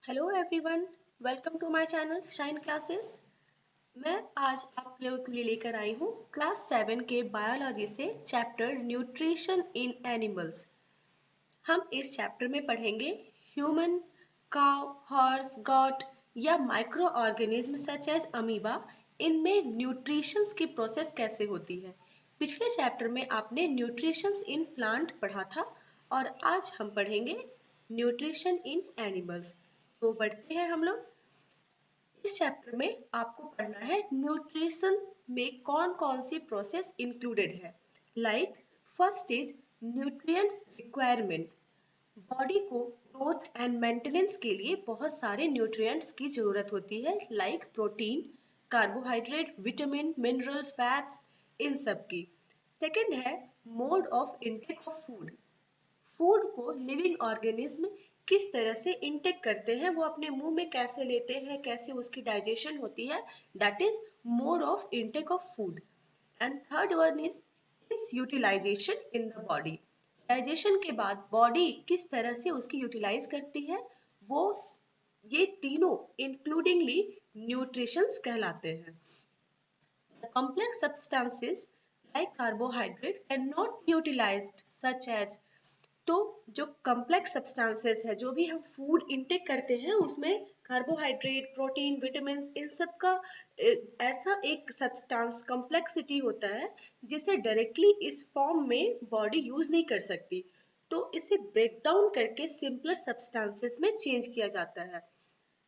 Hello everyone, welcome to my channel shine classes. मैं आज आप लोगों के लिए लेकर आई हूँ क्लास 7 के बायोलॉजी से चैप्टर न्यूट्रिशन इन एनिमल्स। हम इस चैप्टर में पढ़ेंगे ह्यूमन, काउ, हॉर्स, गॉट या microorganism such as amoeba. इनमें न्यूट्रिशंस की प्रोसेस कैसे होती है। पिछले चैप्टर में आपने न्यूट्रिशंस इन प्लांट पढ़ा था और आज हम पढ़ेंगे न्यूट्रिशन इन एनिमल्स। तो बढ़ते हैं हम लोग। इस चैप्टर में आपको पढ़ना है न्यूट्रिशन में कौन कौन सी प्रोसेस इंक्लूडेड है। Like first is nutrient requirement. Body को ग्रोथ एंड मेंटेनेंस के लिए बहुत सारे न्यूट्रिएंट्स की जरूरत होती है, like protein, carbohydrate, vitamin, mineral, fats, इन सब की। सेकंड है mode of intake of food. Food को लिविंग ऑर्गेनिज्म किस तरह से इंटेक करते हैं, वो अपने मुंह में कैसे लेते हैं, कैसे उसकी डाइजेशन होती है, that is mode of intake of food. And third one is its utilisation in the body. Digestion के बाद बॉडी किस तरह से उसकी यूटिलाइज करती है, वो ये तीनों इंक्लूडिंगली न्यूट्रिशंस कहलाते हैं। The complex substances like carbohydrate cannot be utilized such as, तो जो कम्प्लेक्स सब्सटेंसेस है, जो भी हम फूड इनटेक करते हैं उसमें कार्बोहाइड्रेट, प्रोटीन, विटामिन, इन सब का ऐसा एक सब्सटेंस कम्प्लेक्सिटी होता है जिसे डायरेक्टली इस फॉर्म में बॉडी यूज नहीं कर सकती, तो इसे ब्रेक डाउन करके सिंपलर सब्सटेंसेस में चेंज किया जाता है।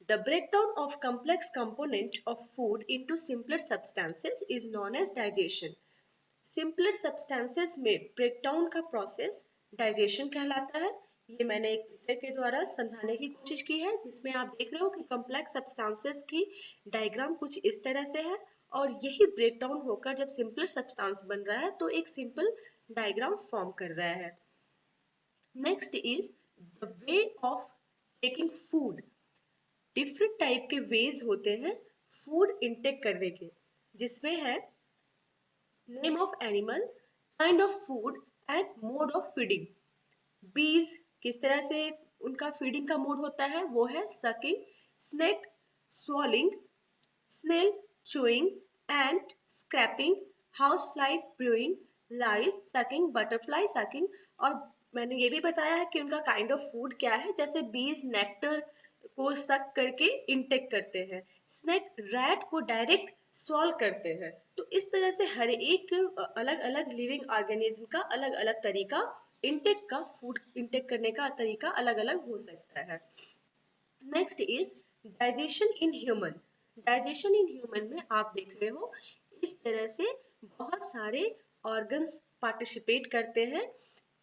The breakdown of complex component of food into simpler substances is known as digestion. Simpler substances में ब्रेकडाउन का प्रोसेस डाइजेशन कहलाता है। ये मैंने एक पिक्चर के द्वारा समझाने की कोशिश की है, जिसमें आप देख रहे हो कि कम्प्लेक्स सब्सटेंसेस की डायग्राम कुछ इस तरह से है और यही ब्रेकडाउन होकर जब सिंपलर सब्सटेंस बन रहा है तो एक सिंपल डायग्राम फॉर्म कर रहा है। Next is the way of taking food. Different type के वेज होते हैं फूड इनटेक करने के, जिसमें है name of animal, kind of food and mode of feeding. बीज किस तरह से उनका फीडिंग का मोड होता है, वो है sucking, snake swallowing, snail chewing, and scraping, housefly brewing, lice sucking, butterfly sucking. और मैंने ये भी बताया है कि उनका काइंड ऑफ फूड क्या है, जैसे बीज नेक्टर को सक करके इंटेक करते हैं, स्नेक रैट को डायरेक्ट सॉल्व करते हैं। तो इस तरह से हर एक अलग अलग लिविंग ऑर्गेनिज्म का अलग अलग तरीका इंटेक का, फूड इंटेक करने का तरीका अलग अलग हो सकता है। Next is digestion in human. Digestion in human में आप देख रहे हो इस तरह से बहुत सारे ऑर्गन्स पार्टिसिपेट करते हैं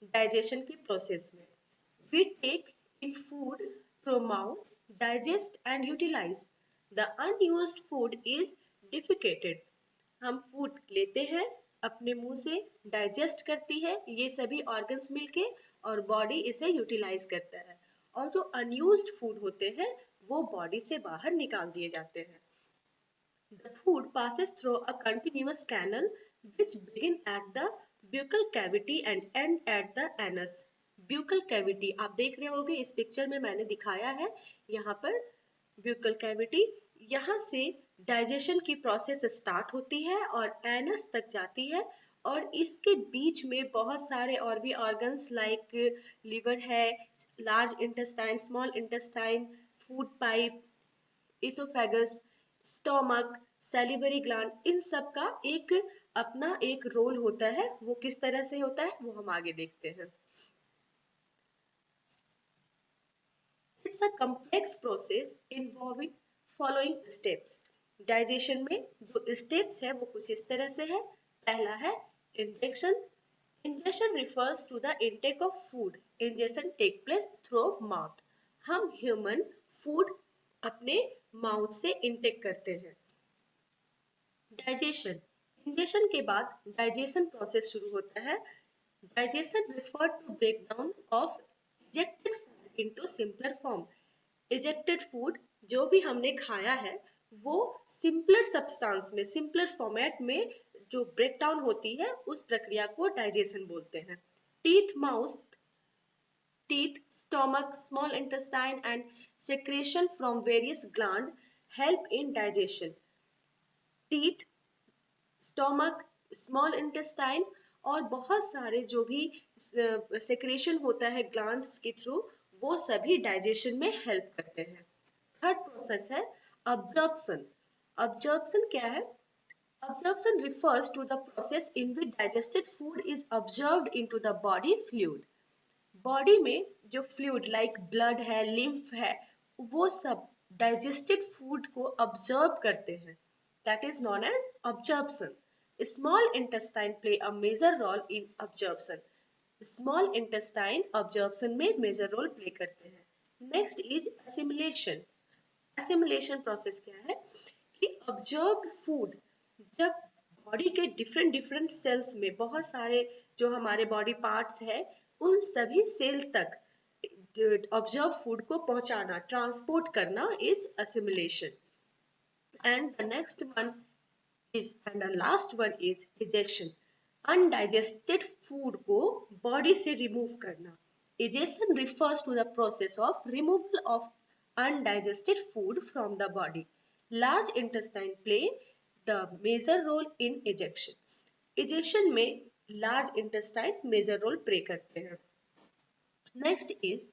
डाइजेशन की प्रोसेस में। We take in food through mouth, digest and utilize. The unused food is defecated. हम फूड लेते हैं, अपने मुंह से डाइजेस्ट करती है ये सभी ऑर्गन्स मिलके और बॉडी इसे यूटिलाइज करता है, और जो अनयूज्ड फूड होते हैं वो बॉडी से बाहर निकाल दिए जाते हैं। The food passes through a continuous canal which begin at the buccal cavity and end at the anus. Buccal cavity आप देख रहे होंगे, इस पिक्चर में मैंने दिखाया है यहाँ पर ब्यूकल कैविटी। यहाँ से डाइजेशन की प्रोसेस स्टार्ट होती है और एनस तक जाती है, और इसके बीच में बहुत सारे और भी ऑर्गन्स लाइक लिवर है, large intestine, small intestine, food pipe, oesophagus, stomach, salivary gland, इन सब का एक अपना एक रोल होता है। वो किस तरह से होता है वो हम आगे देखते हैं। It's a complex process involving following steps. Digestion में जो स्टेप्स है वो कुछ इस तरह से है। पहला है injection. Injection refers to the intake of food. Injection take place through mouth. हम ह्यूमन फूड अपने माउथ से इंटेक करते हैं। डाइजेशन, इंजेक्शन के बाद डाइजेशन प्रोसेस शुरू होता है। Digestion refer to breakdown of ejected food into simpler form. Ejected food जो भी हमने खाया है वो सिंपलर सब्सटेंस में, सिंपलर फॉर्मेट में जो ब्रेकडाउन होती है उस प्रक्रिया को डाइजेशन बोलते हैं। Teeth mouth teeth, stomach, small intestine and secretion from various glands help in digestion. Teeth, stomach, small intestine और बहुत सारे जो भी सेक्रेशन होता है ग्लैंड्स के थ्रू, वो सभी डाइजेशन में हेल्प करते हैं। थर्ड प्रोसेस है अब्जॉर्प्शन। अब्जॉर्प्शन क्या है? Absorption refers to the process in which digested food is absorbed into the body fluid. Body में जो फ्लूइड लाइक ब्लड है, लिम्फ है, वो सब डाइजेस्टेड फूड को अब्जॉर्ब करते हैं। That is known as absorption. Small intestine play a major role in absorption. Small intestine absorption में मेजर रोल प्ले करते हैं। Next is assimilation. Assimilation process क्या है कि ऑब्जर्व्ड फूड जब बॉडी के डिफरेंट डिफरेंट सेल्स में, बहुत सारे जो हमारे बॉडी पार्ट्स है, उन सभी सेल तक ऑब्जर्व फूड को पहुंचाना, ट्रांसपोर्ट करना is assimilation. And the next one is and the last one is egestion. Undigested food को बॉडी से रिमूव करना। Egestion refers to the process of removal of undigested food from the body. Large intestine play the major role in ejection. Ejection में large intestine major role play करते हैं. Next is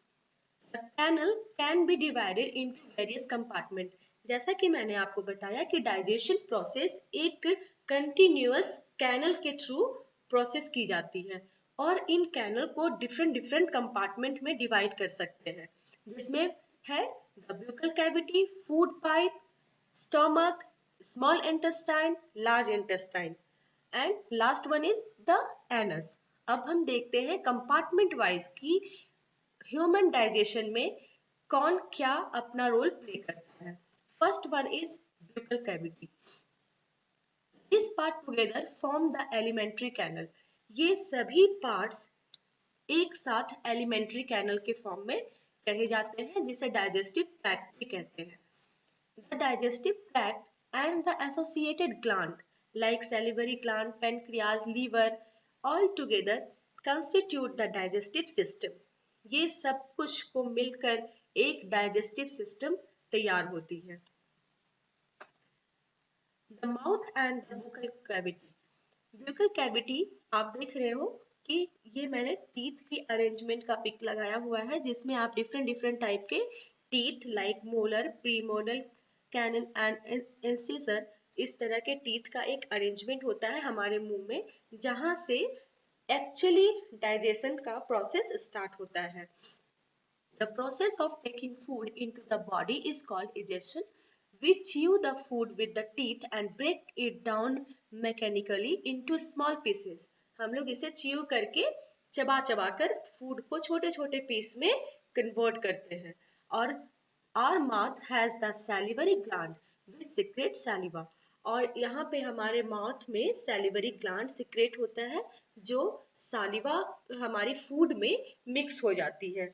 the canal can be divided into various compartment. जैसा कि मैंने आपको बताया कि digestion process एक कंटिन्यूअस कैनल के थ्रू प्रोसेस की जाती है और इन कैनल को डिफरेंट डिफरेंट कंपार्टमेंट में डिवाइड कर सकते हैं, जिसमें है the buccal cavity, food pipe, stomach, small intestine, large intestine, and last one is the anus. अब हम देखते हैं कंपार्टमेंट वाइज कि ह्यूमन डाइजेशन में कौन क्या अपना रोल प्ले करता है। First one is buccal cavity. These part together form the alimentary canal. ये सभी पार्ट्स एक साथ एलिमेंट्री कैनल के फॉर्म में कहे जाते हैं, जिसे डाइजेस्टिव ट्रैक्ट भी कहते हैं। The digestive tract and the associated gland like salivary gland, pancreas, liver all together constitute the digestive system. ये सब कुछ को मिलकर एक डाइजेस्टिव सिस्टम तैयार होती है। The mouth and the buccal cavity. Buccal cavity आप देख रहे हो कि ये मैंने टीथ की अरेंजमेंट का पिक लगाया हुआ है, जिसमें आप डिफरेंट डिफरेंट टाइप के teeth like molar, premolar, canine and incisor, इस तरह के टीथ का एक अरेंजमेंट होता है हमारे मुंह में, जहां से एक्चुअली डाइजेशन का प्रोसेस स्टार्ट होता है। The process of taking food into the body is called ejection. We chew the food with the teeth and break it down mechanically into small pieces. हम लोग इसे च्यू करके चबा चबा कर फूड को छोटे छोटे पीस में कन्वर्ट करते हैं। और our mouth has the salivary gland which secrete saliva. और यहाँ पे हमारे माउथ में सैलिवरी ग्लैंड सिक्रेट होता है, जो सालिवा हमारी फूड में मिक्स हो जाती है।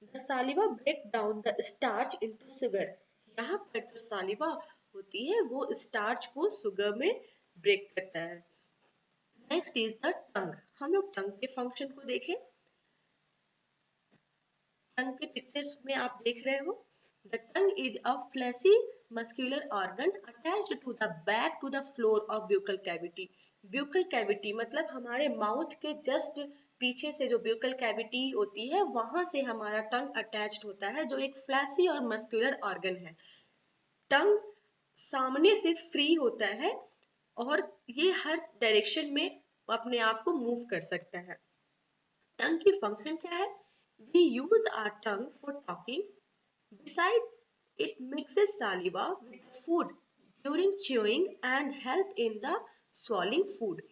The saliva break down the starch into sugar. यहाँ पर जो सालिवा होती है वो स्टार्च को शुगर में ब्रेक करता है। Next is the tongue. हम लोग टंग के फंक्शन को देखें। टंग के पिक्चर्स में आप देख रहे हो, the tongue is a fleshy muscular organ attached to the back to the floor of buccal cavity. Buccal cavity मतलब हमारे माउथ के जस्ट पीछे से जो ब्यूकल कैविटी होती है, वहां से हमारा टंग अटैच्ड होता है, जो एक फ्लैशी और मस्कुलर ऑर्गन है। टंग सामने से फ्री होता है और ये हर डायरेक्शन में अपने आप को मूव कर सकता है। टंग की फंक्शन क्या है? We use our tongue for talking. Besides, it mixes saliva with food during chewing and help in the swallowing food.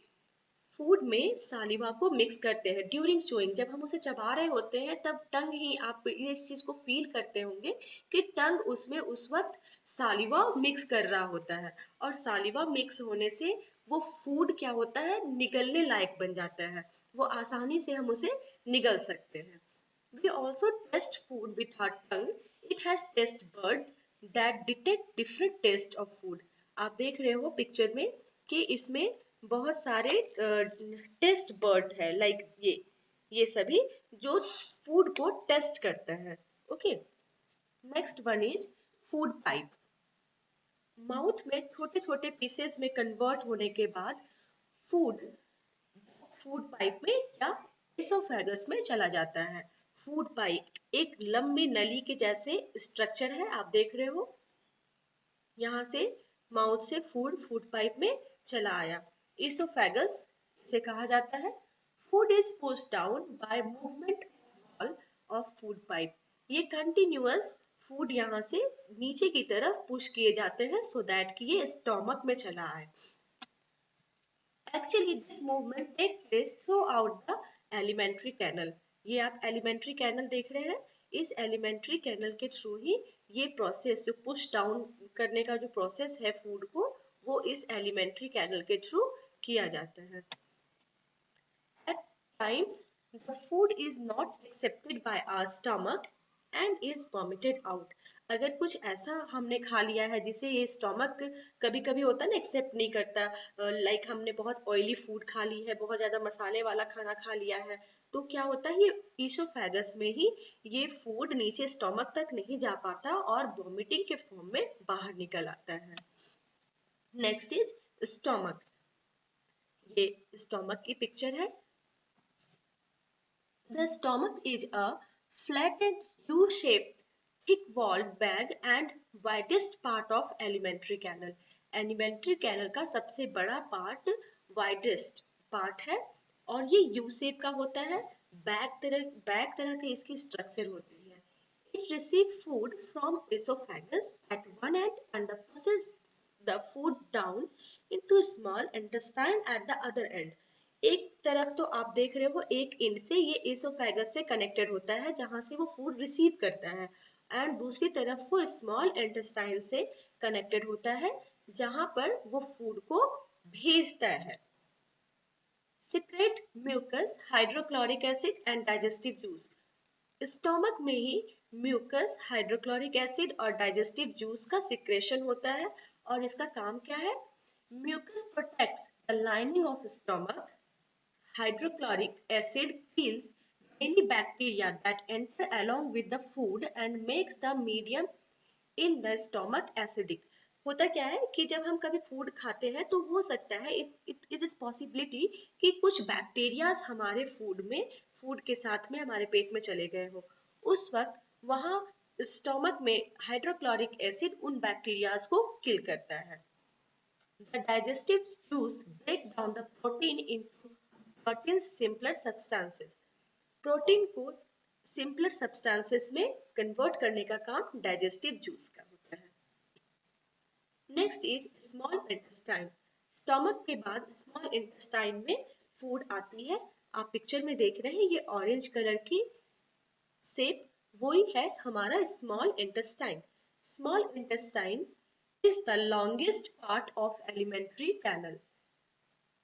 Food में सालिवा को मिक्स करते हैं ड्यूरिंग चोइंग। जब हम उसे चबा रहे होते हैं तब टंग ही, आप इस चीज को फील करते होंगे कि टंग उसमें उस वक्त सालिवा मिक्स कर रहा होता है, और सालिवा मिक्स होने से वो फूड क्या होता है, निगलने लायक बन जाता है, वो आसानी से हम उसे निगल सकते हैं। We also taste food with our tongue. It has taste bud that detect different taste of food. आप देख रहे हो पिक्चर में कि इसमें बहुत सारे टेस्ट बर्ड है, लाइक ये ये सभी जो फूड को टेस्ट करता है। Okay, next one is food pipe. Mouth में छोटे छोटे पीसेस में कन्वर्ट होने के बाद फूड फूड पाइप में या एसोफेगस में चला जाता है। फूड पाइप एक लंबी नली के जैसे स्ट्रक्चर है, आप देख रहे हो। यहाँ से माउथ से फूड पाइप में चला आया। एसोफेगस से कहा जाता है। Food is pushed down by movement of food pipe. ये कंटिन्यूअस फूड यहाँ से नीचे की तरफ पुश किए जाते हैं सो दैट कि ये स्टोमक में चला आए। Actually, this movement takes place throughout the alimentary canal. ये आप alimentary canal देख रहे हैं। इस alimentary canal के थ्रू ही ये प्रोसेस जो पुश डाउन करने का जो प्रोसेस है फूड को, वो इस alimentary canal के थ्रू किया जाता है। At times, the food is not accepted by our stomach and is vomited out. अगर कुछ ऐसा हमने खा लिया है जिसे ये स्टोमक कभी कभी होता है ना एक्सेप्ट नहीं करता, लाइक हमने बहुत ऑयली फूड खा ली है, बहुत ज्यादा मसाले वाला खाना खा लिया है, तो क्या होता है ये ईसोफेगस में ही ये फूड नीचे स्टोमक तक नहीं जा पाता और वॉमिटिंग के फॉर्म में बाहर निकल आता है। Next is stomach. ये स्टोमक की पिक्चर है। The stomach is a flattened U-shaped thick-walled bag and widest part of alimentary canal. Alimentary canal का सबसे बड़ा पार्ट widest पार्ट है और ये U shape का होता है। बैग तरह की इसकी स्ट्रक्चर होती है। It receives food from esophagus at one end and pushes the food down into small intestine at the other end. एक तरफ तो आप देख रहे हो एक एंड से ये एसोफेगस से कनेक्टेड होता है जहां से वो फूड रिसीव करता है, एंड दूसरी तरफ वो स्मॉल इंटेस्टाइन से कनेक्टेड होता है जहां पर वो फूड को भेजता है। Secrete mucus, hydrochloric acid and digestive juice. Stomach में ही म्यूकस, हाइड्रोक्लोरिक एसिड और डाइजेस्टिव जूस का सिक्रेशन होता है और इसका काम क्या है? Mucus protects the lining of stomach. Hydrochloric acid kills any bacteria that enter along with the food and makes the medium in the stomach acidic. होता क्या है कि जब हम कभी फूड खाते हैं तो हो सकता है इट इज पॉसिबिलिटी कि कुछ बैक्टीरियाज हमारे फूड के साथ में हमारे पेट में चले गए हो। उस वक्त वहां स्टोमक में हाइड्रोक्लोरिक एसिड उन बैक्टीरियाज को किल करता है। The digestive juice break down the protein into protein simpler substances. Protein को सिंपलर सब्सटेंसेस में कन्वर्ट करने का काम डाइजेस्टिव जूस का होता है। Next is small intestine. Stomach के बाद स्मॉल इंटेस्टाइन में फूड आती है। आप पिक्चर में देख रहे हैं ये ऑरेंज कलर की शेप, वही है हमारा small intestine. Small intestine is the longest part of alimentary canal.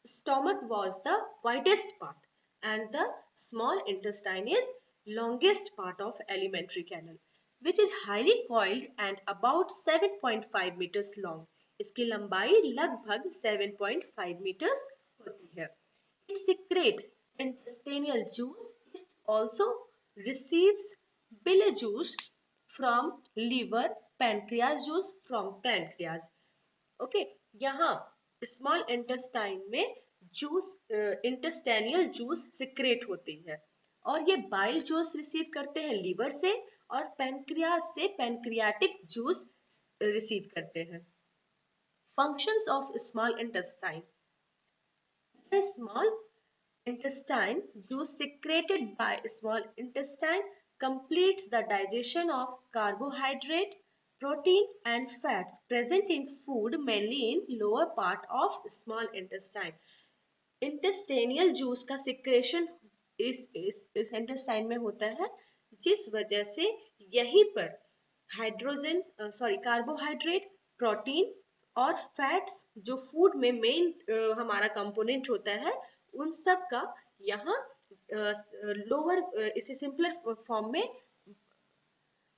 Stomach was the widest part and the small intestine is longest part of alimentary canal, which is highly coiled and about 7.5 meters long. इसकी लंबाई लगभग 7.5 meters होती है। It secretes intestinal juice. It also receives bile juice from liver, pancreas juice from pancreas. Okay, यहाँ small intestine में juice, intestinal juice secrete होती है और ये बाइल जूस रिसीव करते हैं लीवर से और पैनक्रियास से पैनक्रियाटिक जूस रिसीव करते हैं। Functions of small intestine. The small intestine juice secreted by small intestine completes the digestion of carbohydrate, protein and fats present in food mainly in lower part of small intestine. Intestinal juice का secretion इस intestine में होता है जिस वजह से यहीं पर कार्बोहाइड्रेट, प्रोटीन और फैट्स जो फूड में मेन हमारा कंपोनेंट होता है उन सब का यहाँ लोअर इसे सिंपलर फॉर्म में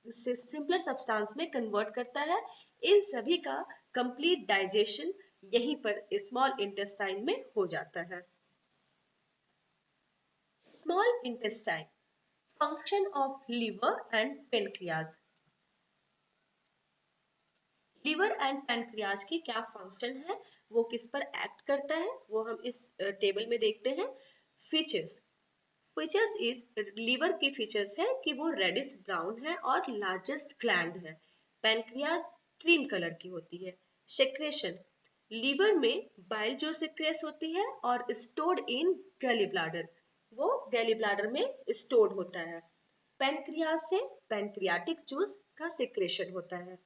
सिंपलर सब्सटेंस में कन्वर्ट करता है। इन सभी का कंप्लीट डाइजेशन यहीं पर स्मॉल इंटेस्टाइन में हो जाता है। Small intestine. Function of liver and pancreas. Liver and pancreas की क्या फंक्शन है, वो किस पर एक्ट करता है, वो हम इस टेबल में देखते हैं। फीचर्स। फीचर्स इज, लीवर की फीचर्स है कि वो रेडिश ब्राउन है और लार्जेस्ट ग्लैंड है। पैनक्रियाज क्रीम कलर की होती है। सेक्रेशन, लीवर में बाइल जो सिक्रेस होती है और स्टोर्ड इन गैली ब्लैडर, वो गैली ब्लैडर में स्टोर्ड होता है। पैनक्रियाज से पैनक्रियाटिक जूस का सिक्रेशन होता है।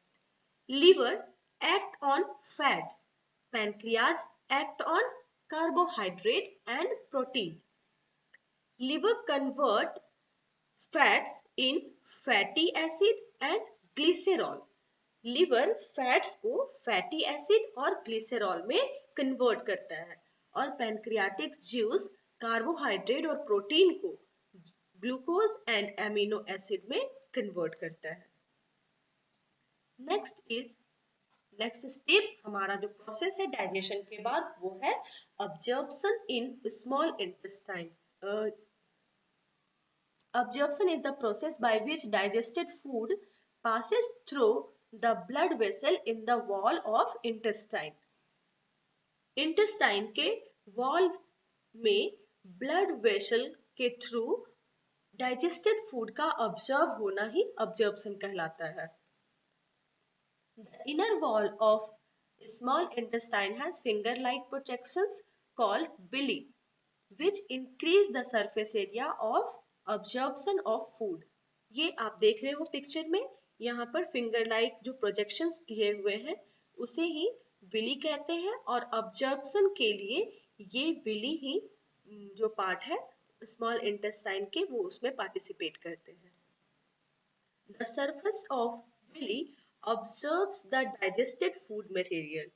Liver act on fats. Pancreas act on carbohydrate and protein. Liver convert fats in fatty acid and glycerol. Liver fats को fatty acid और glycerol में convert करता है और pancreatic juice carbohydrate और protein को glucose and amino acid में convert करता है। नेक्स्ट स्टेप, हमारा जो प्रोसेस है डाइजेशन के बाद वो है absorption in small intestine. Absorption is the process by which digested food passes through the blood vessel in the wall of intestine. Intestine के वॉल में ब्लड वेसल के थ्रू डाइजेस्टेड फूड का observe होना ही absorption कहलाता है। The inner wall of small intestine has finger-like projections called villi, which increase the surface area of absorption of food. ये आप देख रहे हो पिक्चर में, यहाँ पर फिंगर-like जो projections दिए हुए हैं उसे ही विली कहते हैं और absorption के लिए ये विली ही जो पार्ट है स्मॉल इंटेस्टाइन के वो उसमें पार्टिसिपेट करते हैं। The surface of villi absorbs the digested food material.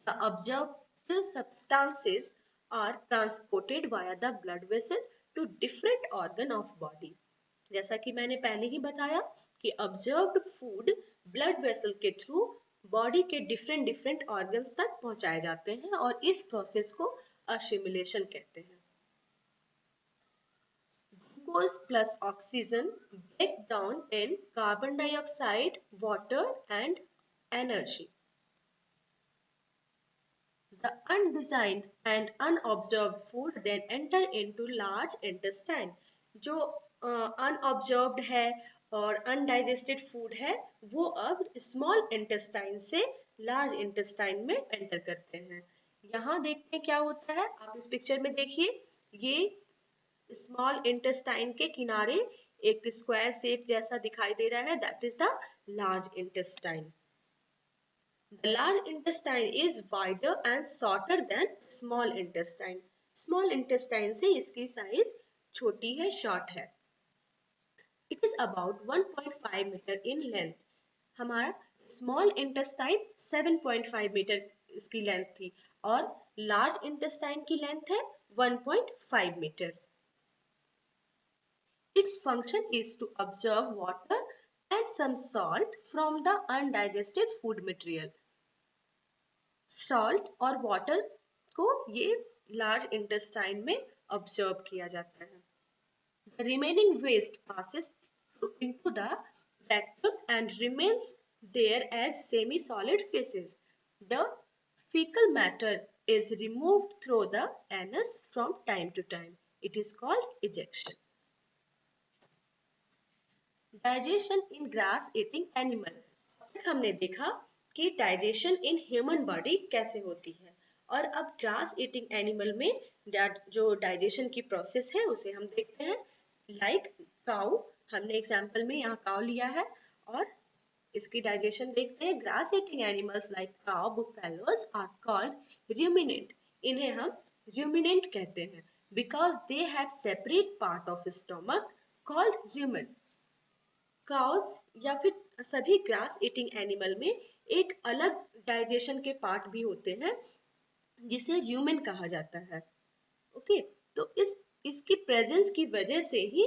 The absorbed substances are transported via the blood vessel to different organ of body. जैसा कि मैंने पहले ही बताया कि absorbed food blood vessel के थ्रू बॉडी के डिफरेंट ऑर्गन्स तक पहुंचाए जाते हैं और इस प्रोसेस को असिमिलेशन कहते हैं। Glucose plus oxygen break down in carbon dioxide, water and energy. The undesigned and unobserved food then enter into large intestine. जो unobserved है और undigested food है वो अब small intestine से large intestine में enter करते हैं। यहाँ देखते हैं क्या होता है, आप इस पिक्चर में देखिए, ये स्मॉल इंटेस्टाइन के किनारे एक स्क्वायर शेप जैसा दिखाई दे रहा है, that is the large intestine. The large intestine is wider and shorter than small intestine. Small intestine से इसकी साइज छोटी है, शॉर्ट है। It is about 1.5 metre in length. हमारा स्मॉल इंटेस्टाइन 7.5 मीटर इसकी लेंथ थी और लार्ज इंटेस्टाइन की लेंथ है 1.5 metre. Its function is to absorb water and some salt from the undigested food material. Salt और water को ये large intestine में absorb किया जाता है। The remaining waste passes into the rectum and remains there as semi-solid feces. The fecal matter is removed through the anus from time to time. It is called ejection. Digestion in grass eating animal. हमने देखा कि digestion in human body कैसे होती है और अब grass eating animal में जो डाइजेशन की प्रोसेस है उसे हम देखते हैं। लाइक काउ, हमने एग्जांपल में यहाँ काउ लिया है और इसकी डाइजेशन देखते हैं। Grass eating animals like cow, buffaloes are called ruminant। इन्हें हम ruminant कहते हैं because they have separate part of stomach called rumen। Cows या फिर सभी ग्रास ईटिंग एनिमल में एक अलग डाइजेशन के पार्ट भी होते हैं जिसे र्यूमेन कहा जाता है। ओके, तो इसकी प्रेजेंस की वजह से ही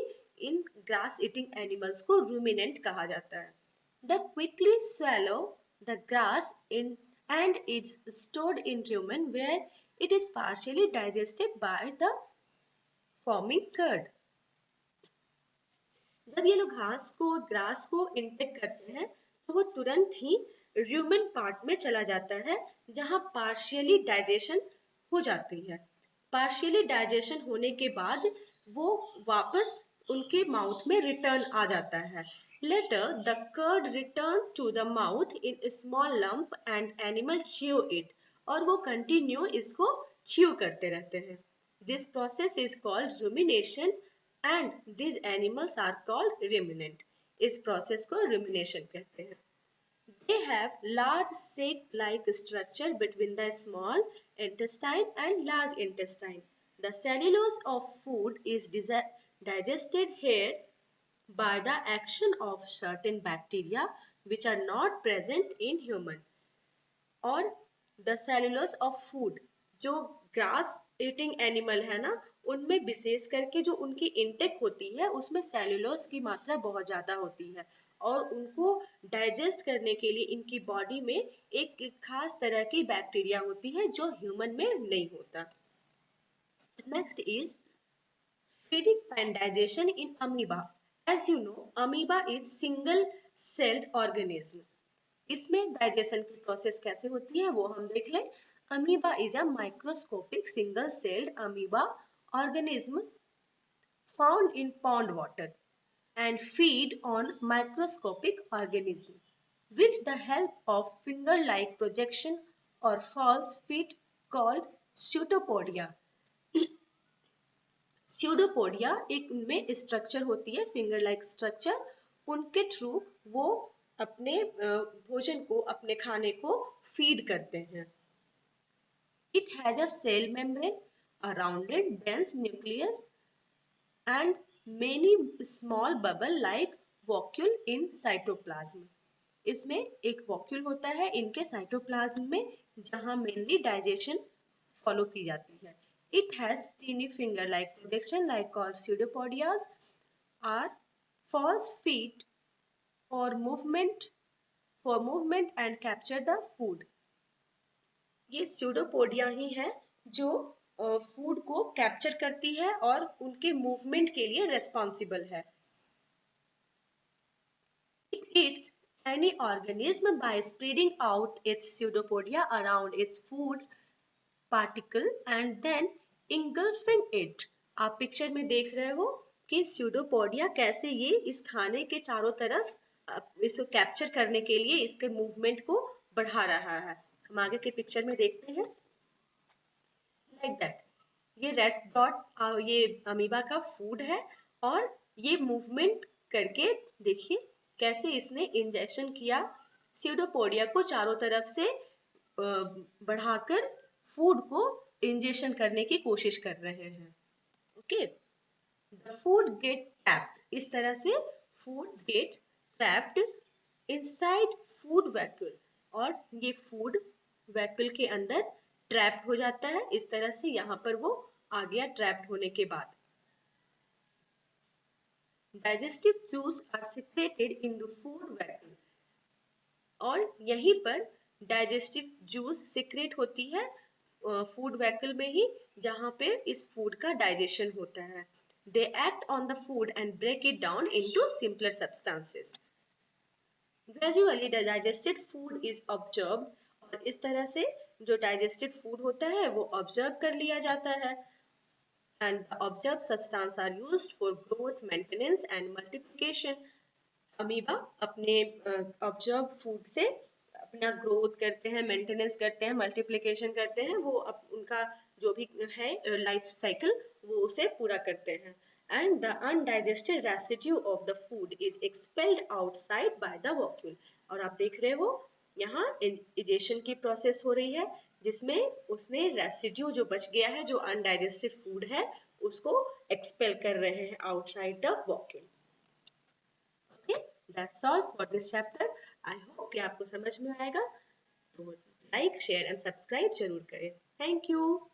इन ग्रास ईटिंग एनिमल्स को रूमिनेंट कहा जाता है। The quickly swallow the grass in and it's stored in rumen where it is partially digested by the forming curd. जब ये लोग ग्रास को इंटेक करते हैं तो वो तुरंत ही र्यूमेन पार्ट में चला जाता है, जहां पार्शियली डाइजेशन हो जाती है। पार्शियली डाइजेशन होने के बाद वो वापस उनके माउथ में रिटर्न आ जाता है। Later the cud return to the mouth in small lump and animal chew it, और वो कंटिन्यू इसको च्यू करते रहते हैं। This process is called rumination and these animals are called ruminant. इस process को rumination कहते हैं। They have large sac-like structure between the small intestine and large intestine. The cellulose of food is digested here by the action of certain bacteria which are not present in human. और the cellulose of food, जो grass eating animal है ना, उनमें विशेष करके जो उनकी intake होती है उसमें सेलुलोज की मात्रा बहुत ज्यादा होती है, और उनको डाइजेस्ट करने के लिए इनकी बॉडी में एक खास तरह की बैक्टीरिया होती है जो ह्यूमन में नहीं होता। Next is feeding and digestion in amoeba. As you know, amoeba is single celled organism. इसमें डाइजेशन की प्रोसेस कैसे होती है वो हम देख लें। Amoeba is a microscopic single celled amoeba organism found in pond water and feed on microscopic organisms, which the help of finger-like projection or false feet called pseudopodia. Pseudopodia एक उनमें स्ट्रक्चर होती है, फिंगर लाइक स्ट्रक्चर, उनके through वो अपने भोजन को, अपने खाने को फीड करते हैं। It has a cell membrane, a rounded dense nucleus and many small bubble like vacuole in cytoplasm. इसमें एक वॉक्यूल होता है इनके साइटोप्लाज्म में, जहां मेनली डाइजेशन फॉलो की जाती है। It has tiny finger-like projection like called pseudopodias are false feet for movement and capture the food. ये pseudopodia ही है जो फूड को कैप्चर करती है और उनके मूवमेंट के लिए रेस्पॉन्सिबल है। It eats any organism by spreading out its pseudopodia around its food particle and then engulfing it. आप पिक्चर में देख रहे हो कि स्यूडोपोडिया कैसे ये इस खाने के चारों तरफ इसको कैप्चर करने के लिए इसके मूवमेंट को बढ़ा रहा है। हम आगे के पिक्चर में देखते हैं। लाइक दैट, ये रेड डॉट ये अमीबा का फूड है, और ये मूवमेंट करके देखिए कैसे इसने इंजेक्शन किया, स्यूडोपोडिया को चारों तरफ से बढ़ाकर फूड को इंजेक्शन करने की कोशिश कर रहे हैं। Okay, the food gate trapped, इस तरह से food gate trapped inside food vacuole, और ये फूड वैक्यूल के अंदर ट्रैप्ड हो जाता है। इस तरह से यहाँ पर वो आ गया ट्रैप्ड होने के बाद। Digestive juice are secreted in the food vacuole, और यहीं पर डाइजेस्टिव जूस सिक्रेट होती है फूड वैक्यूल में ही, जहां पे इस फूड का डाइजेशन होता है। They act on the food and break it down into simpler substances. Gradually the digested food is absorbed, और इस तरह से जो डाइजेस्टेड फूड होता है वो ऑब्जर्व कर लिया जाता है। And the absorbed substance are used for growth, maintenance and multiplication. Amoeba अपने ऑब्जर्व फूड से अपना ग्रोथ करते हैं, मेंटेनेंस करते हैं, मल्टीप्लिकेशन करते हैं, वो उनका जो भी है लाइफ साइकिल वो उसे पूरा करते हैं। And the undigested residue of the food is expelled outside by the vacuole, और आप देख रहे हो यहाँ इजेशन की प्रोसेस हो रही है, जिसमें उसने रेसिड्यू जो बच गया है, जो अनडाइजेस्टेड फूड है, उसको एक्सपेल कर रहे हैं outside the vacuole. Okay, that's all for this chapter. I hope कि आपको समझ में आएगा, तो लाइक, शेयर एंड सब्सक्राइब जरूर करें। Thank you.